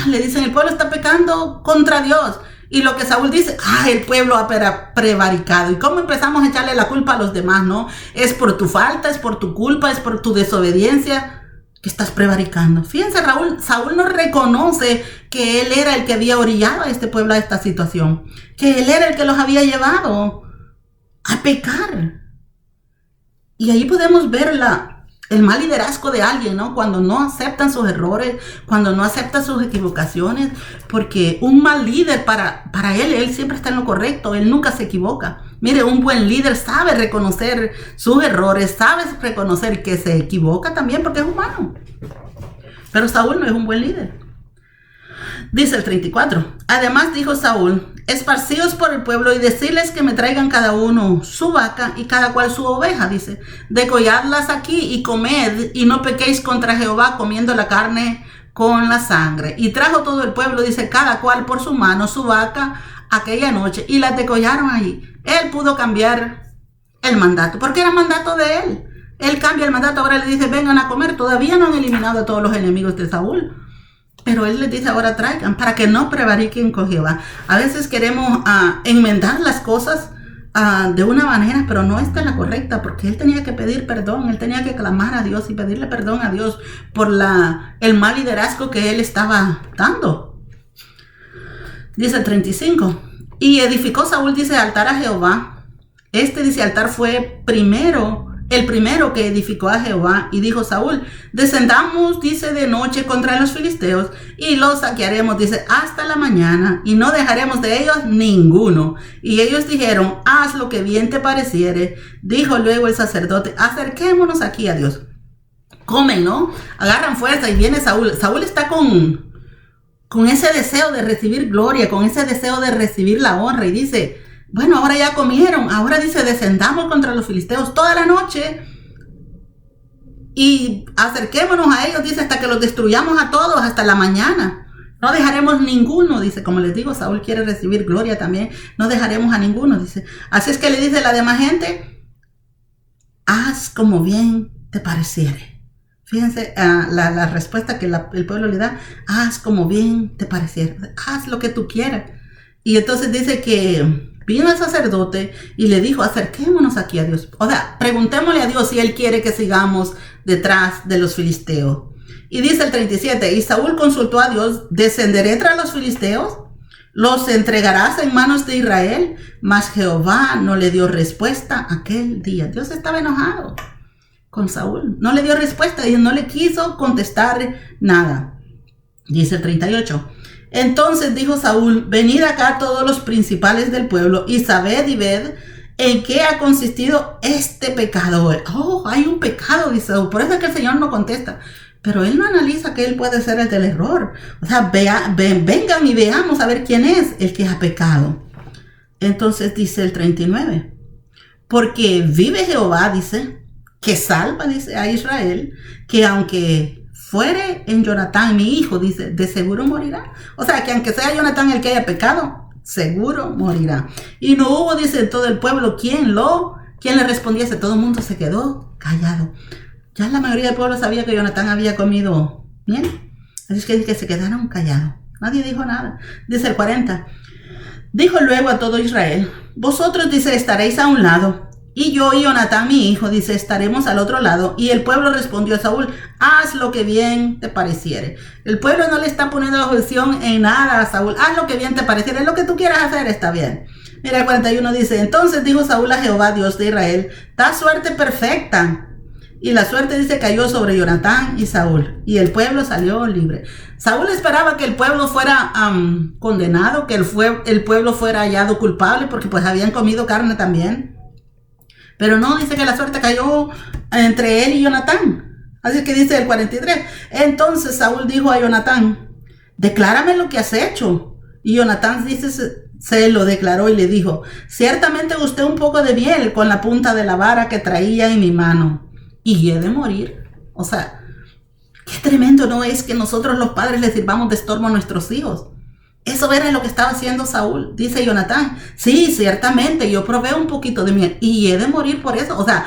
Le dicen, el pueblo está pecando contra Dios. Y lo que Saúl dice, el pueblo ha prevaricado. ¿Y cómo empezamos a echarle la culpa a los demás, no? Es por tu falta, es por tu culpa, es por tu desobediencia que estás prevaricando. Fíjense, Saúl no reconoce que él era el que había orillado a este pueblo a esta situación. Que él era el que los había llevado a pecar. Y ahí podemos ver el mal liderazgo de alguien, ¿no? Cuando no aceptan sus errores, cuando no aceptan sus equivocaciones, porque un mal líder para él siempre está en lo correcto, él nunca se equivoca. Mire, un buen líder sabe reconocer sus errores, sabe reconocer que se equivoca también porque es humano. Pero Saúl no es un buen líder. Dice el 34, además dijo Saúl, esparcíos por el pueblo y decirles que me traigan cada uno su vaca y cada cual su oveja, dice, degolladlas aquí y comed y no pequéis contra Jehová comiendo la carne con la sangre. Y trajo todo el pueblo, dice, cada cual por su mano su vaca aquella noche y las degollaron allí. Él pudo cambiar el mandato, porque era mandato de él. Él cambia el mandato, ahora le dice, vengan a comer. Todavía no han eliminado a todos los enemigos de Saúl. Pero él les dice, ahora traigan, para que no prevariquen con Jehová. A veces queremos enmendar las cosas de una manera, pero no esta es la correcta, porque él tenía que pedir perdón, él tenía que clamar a Dios y pedirle perdón a Dios por el mal liderazgo que él estaba dando. Dice el 35, y edificó Saúl, dice, altar a Jehová. Dice, altar fue el primero que edificó a Jehová, y dijo Saúl, descendamos, dice, de noche contra los filisteos, y los saquearemos, dice, hasta la mañana, y no dejaremos de ellos ninguno. Y ellos dijeron, haz lo que bien te pareciere. Dijo luego el sacerdote, acerquémonos aquí a Dios. Comen, ¿no? Agarran fuerza y viene Saúl. Saúl está con ese deseo de recibir gloria, con ese deseo de recibir la honra, y dice, bueno, ahora ya comieron, ahora dice, descendamos contra los filisteos toda la noche y acerquémonos a ellos, dice, hasta que los destruyamos a todos, hasta la mañana. No dejaremos ninguno, dice, como les digo, Saúl quiere recibir gloria también, no dejaremos a ninguno, dice. Así es que le dice la demás gente, haz como bien te pareciere. Fíjense la respuesta que el pueblo le da, haz como bien te pareciere, haz lo que tú quieras. Y entonces dice que vino el sacerdote y le dijo, acerquémonos aquí a Dios. O sea, preguntémosle a Dios si Él quiere que sigamos detrás de los filisteos. Y dice el 37, y Saúl consultó a Dios, ¿descenderé tras los filisteos? ¿Los entregarás en manos de Israel? Mas Jehová no le dio respuesta aquel día. Dios estaba enojado con Saúl. No le dio respuesta y no le quiso contestar nada. Dice el 38. Entonces dijo Saúl, venid acá todos los principales del pueblo y sabed y ved en qué ha consistido este pecado. Hay un pecado, dice Saúl. Por eso es que el Señor no contesta. Pero él no analiza que él puede ser el del error. O sea, vengan y veamos a ver quién es el que ha pecado. Entonces dice el 39. Porque vive Jehová, dice, que salva, dice, a Israel, que aunque fuere en Jonatán, mi hijo, dice, de seguro morirá. O sea, que aunque sea Jonatán el que haya pecado, seguro morirá. Y no hubo, dice, en todo el pueblo quien le respondiese. Todo el mundo se quedó callado. Ya la mayoría del pueblo sabía que Jonatán había comido bien. Así es que se quedaron callados. Nadie dijo nada. Dice el 40. Dijo luego a todo Israel: vosotros, dice, estaréis a un lado, y yo y Jonatán mi hijo, dice, estaremos al otro lado. Y el pueblo respondió a Saúl: haz lo que bien te pareciere. El pueblo no le está poniendo objeción en nada a Saúl. Haz lo que bien te pareciere, lo que tú quieras hacer está bien. Mira, el 41 dice: entonces dijo Saúl a Jehová, Dios de Israel: da suerte perfecta. Y la suerte, dice, cayó sobre Jonatán y Saúl, y el pueblo salió libre. Saúl esperaba que el pueblo fuera condenado, que el pueblo fuera hallado culpable, porque pues habían comido carne también. Pero no, dice que la suerte cayó entre él y Jonatán. Así que dice el 43. Entonces Saúl dijo a Jonatán: declárame lo que has hecho. Y Jonatán, dice, se lo declaró y le dijo: ciertamente gusté un poco de miel con la punta de la vara que traía en mi mano, y he de morir. O sea, qué tremendo, ¿no es que nosotros los padres les sirvamos de estorbo a nuestros hijos? Eso era lo que estaba haciendo Saúl. Dice Jonatán: sí, ciertamente, yo probé un poquito de miel y he de morir por eso. O sea,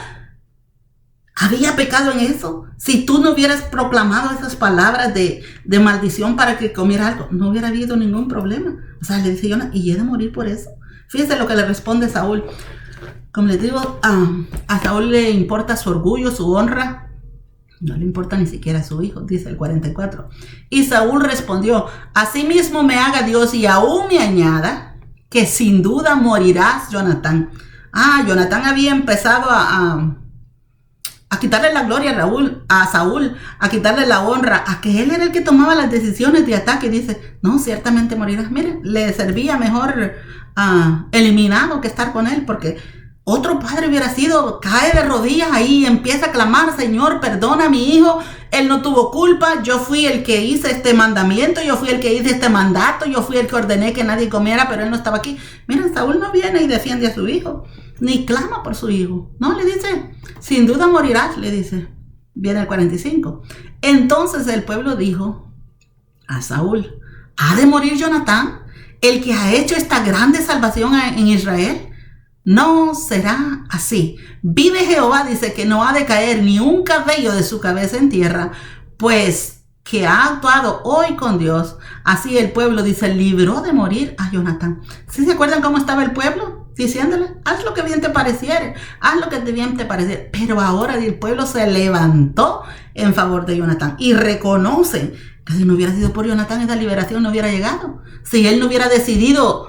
¿había pecado en eso? Si tú no hubieras proclamado esas palabras de maldición para que comiera algo, no hubiera habido ningún problema. O sea, le dice Jonatán: y he de morir por eso. Fíjense lo que le responde Saúl. Como les digo, a Saúl le importa su orgullo, su honra. No le importa ni siquiera a su hijo, dice el 44. Y Saúl respondió: asimismo me haga Dios y aún me añada, que sin duda morirás, Jonatán. Jonatán había empezado a quitarle la gloria a Saúl, a quitarle la honra, a que él era el que tomaba las decisiones de ataque. Dice: no, ciertamente morirás. Miren, le servía mejor eliminado que estar con él, porque otro padre hubiera sido, cae de rodillas ahí y empieza a clamar: Señor, perdona a mi hijo, él no tuvo culpa, yo fui el que hice este mandamiento, yo fui el que hice este mandato, yo fui el que ordené que nadie comiera, pero él no estaba aquí. Miren, Saúl no viene y defiende a su hijo, ni clama por su hijo. No, le dice: sin duda morirás, le dice. Viene el 45. Entonces el pueblo dijo a Saúl: ¿ha de morir Jonatán, el que ha hecho esta grande salvación en Israel? No será así. Vive Jehová, dice, que no ha de caer ni un cabello de su cabeza en tierra, pues que ha actuado hoy con Dios. Así el pueblo, dice, libró de morir a Jonatán. ¿Sí se acuerdan cómo estaba el pueblo? Diciéndole: haz lo que bien te pareciere, haz lo que bien te pareciere. Pero ahora el pueblo se levantó en favor de Jonatán y reconoce que si no hubiera sido por Jonatán, esa liberación no hubiera llegado. Si él no hubiera decidido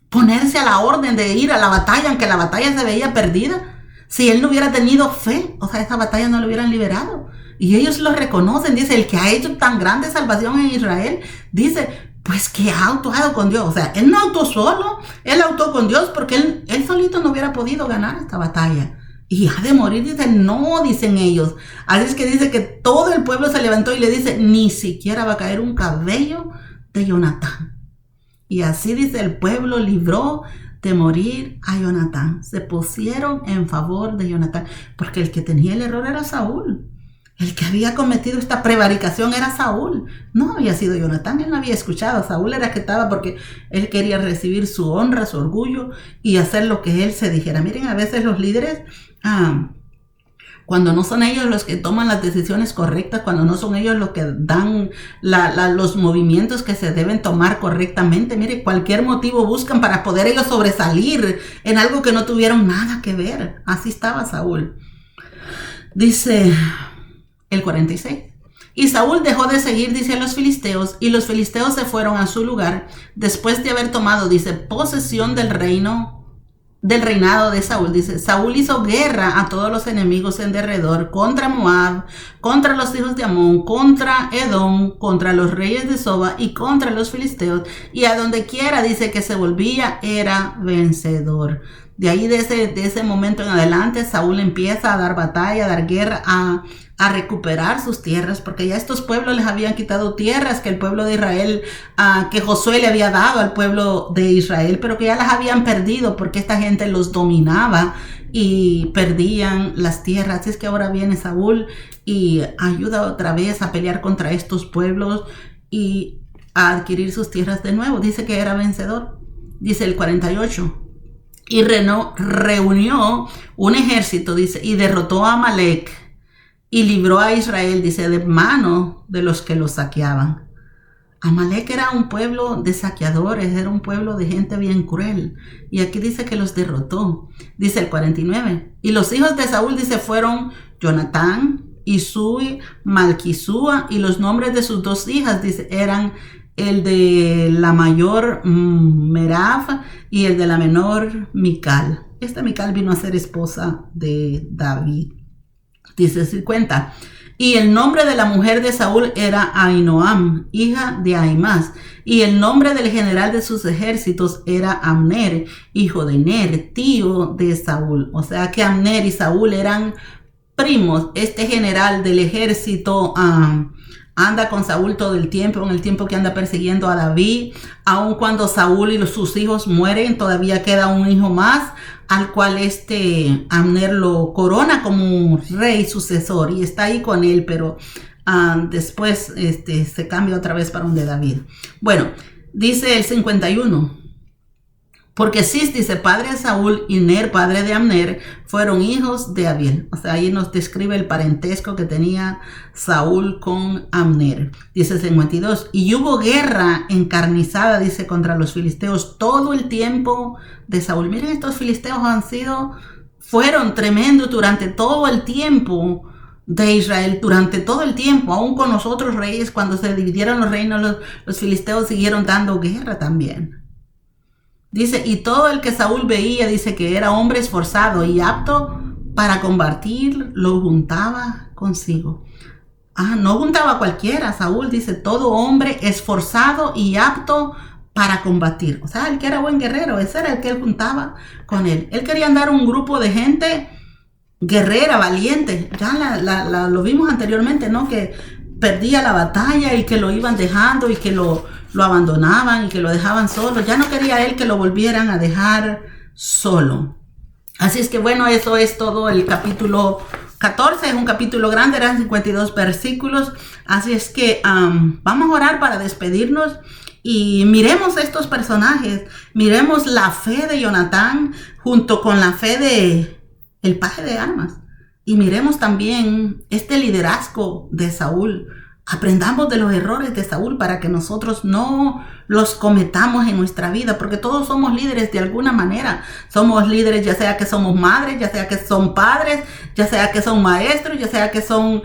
ponerse a la orden de ir a la batalla, aunque la batalla se veía perdida, si él no hubiera tenido fe, o sea, esa batalla no lo hubieran liberado. Y ellos lo reconocen, dice, el que ha hecho tan grande salvación en Israel, dice, pues que ha actuado con Dios. O sea, él no actuó solo, él actuó con Dios, porque él solito no hubiera podido ganar esta batalla. Y ha de morir, dice, no, dicen ellos. Así es que dice que todo el pueblo se levantó y le dice: ni siquiera va a caer un cabello de Jonatán. Y así, dice, el pueblo libró de morir a Jonatán. Se pusieron en favor de Jonatán, porque el que tenía el error era Saúl. El que había cometido esta prevaricación era Saúl. No había sido Jonatán, él no había escuchado. Saúl era que estaba porque él quería recibir su honra, su orgullo y hacer lo que él se dijera. Miren, a veces los líderes, cuando no son ellos los que toman las decisiones correctas, cuando no son ellos los que dan los movimientos que se deben tomar correctamente, mire, cualquier motivo buscan para poder ellos sobresalir en algo que no tuvieron nada que ver. Así estaba Saúl. Dice el 46. Y Saúl dejó de seguir, dice, a los filisteos, y los filisteos se fueron a su lugar después de haber tomado, dice, posesión del reinado de Saúl. Dice: Saúl hizo guerra a todos los enemigos en derredor, contra Moab, contra los hijos de Amón, contra Edom, contra los reyes de Soba y contra los filisteos, y a donde quiera, dice, que se volvía era vencedor. De ahí, de ese momento en adelante, Saúl empieza a dar batalla, a dar guerra, a recuperar sus tierras, porque ya estos pueblos les habían quitado tierras que el pueblo de Israel, que Josué le había dado al pueblo de Israel, pero que ya las habían perdido porque esta gente los dominaba y perdían las tierras. Así es que ahora viene Saúl y ayuda otra vez a pelear contra estos pueblos y a adquirir sus tierras de nuevo. Dice que era vencedor. Dice el 48. Y reunió un ejército, dice, y derrotó a Amalek y libró a Israel, dice, de mano de los que los saqueaban. Amalek era un pueblo de saqueadores, era un pueblo de gente bien cruel. Y aquí dice que los derrotó. Dice el 49. Y los hijos de Saúl, dice, fueron Jonatán, Isui, Malquisúa, y los nombres de sus dos hijas, dice, eran el de la mayor Merab y el de la menor Mical. Esta Mical vino a ser esposa de David. Dice 50. Y el nombre de la mujer de Saúl era Ahinoam, hija de Ahimaaz. Y el nombre del general de sus ejércitos era Abner, hijo de Ner, tío de Saúl. O sea que Abner y Saúl eran primos. Este general del ejército anda con Saúl todo el tiempo, en el tiempo que anda persiguiendo a David. Aun cuando Saúl y sus hijos mueren, todavía queda un hijo más, al cual Abner lo corona como rey sucesor y está ahí con él, pero después se cambia otra vez para un de David. Bueno, dice el 51. Porque Cis, dice, padre de Saúl, y Ner, padre de Abner, fueron hijos de Abiel. O sea, ahí nos describe el parentesco que tenía Saúl con Abner. Dice 52. Y hubo guerra encarnizada, dice, contra los filisteos todo el tiempo de Saúl. Miren, estos filisteos fueron tremendos durante todo el tiempo de Israel, durante todo el tiempo. Aún con los otros reyes, cuando se dividieron los reinos, los filisteos siguieron dando guerra también. Dice, y todo el que Saúl veía, dice que era hombre esforzado y apto para combatir, lo juntaba consigo. No juntaba a cualquiera. Saúl dice, todo hombre esforzado y apto para combatir. O sea, el que era buen guerrero, ese era el que él juntaba con él. Él quería andar un grupo de gente guerrera, valiente. Ya lo vimos anteriormente, ¿no? Que perdía la batalla y que lo iban dejando y que lo abandonaban y que lo dejaban solo. Ya no quería él que lo volvieran a dejar solo. Así es que bueno, eso es todo el capítulo 14. Es un capítulo grande, eran 52 versículos. Así es que vamos a orar para despedirnos y miremos estos personajes. Miremos la fe de Jonatán junto con la fe de el paje de armas. Y miremos también este liderazgo de Saúl. Aprendamos de los errores de Saúl para que nosotros no los cometamos en nuestra vida, porque todos somos líderes de alguna manera. Somos líderes ya sea que somos madres, ya sea que son padres, ya sea que son maestros, ya sea que son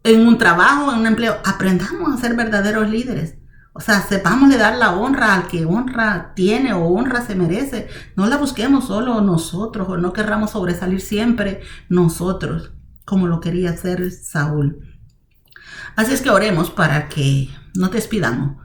en un trabajo, en un empleo. Aprendamos a ser verdaderos líderes. O sea, sepamos dar la honra al que honra tiene o honra se merece. No la busquemos solo nosotros o no querramos sobresalir siempre nosotros, como lo quería hacer Saúl. Así es que oremos para que no te despidamos.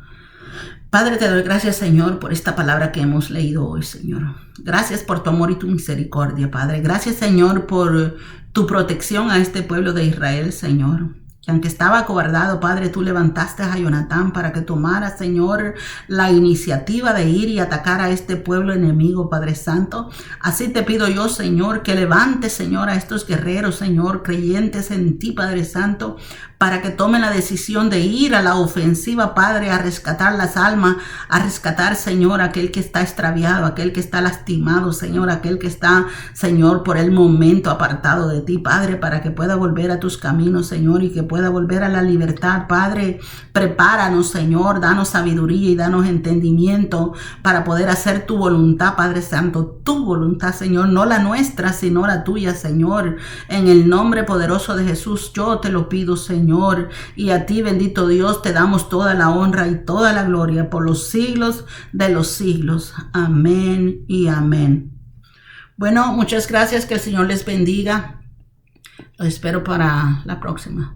Padre, te doy gracias, Señor, por esta palabra que hemos leído hoy, Señor. Gracias por tu amor y tu misericordia, Padre. Gracias, Señor, por tu protección a este pueblo de Israel, Señor. Que aunque estaba acobardado, Padre, tú levantaste a Jonatán para que tomara, Señor, la iniciativa de ir y atacar a este pueblo enemigo, Padre Santo. Así te pido yo, Señor, que levantes, Señor, a estos guerreros, Señor, creyentes en ti, Padre Santo, para que tomen la decisión de ir a la ofensiva, Padre, a rescatar las almas, a rescatar, Señor, aquel que está extraviado, aquel que está lastimado, Señor, aquel que está, Señor, por el momento apartado de ti, Padre, para que pueda volver a tus caminos, Señor, y que pueda volver a la libertad, Padre. Prepáranos, Señor, danos sabiduría y danos entendimiento para poder hacer tu voluntad, Padre Santo, tu voluntad, Señor, no la nuestra, sino la tuya, Señor. En el nombre poderoso de Jesús, yo te lo pido, Señor, y a ti, bendito Dios, te damos toda la honra y toda la gloria por los siglos de los siglos. Amén y amén. Bueno, muchas gracias, que el Señor les bendiga. Los espero para la próxima.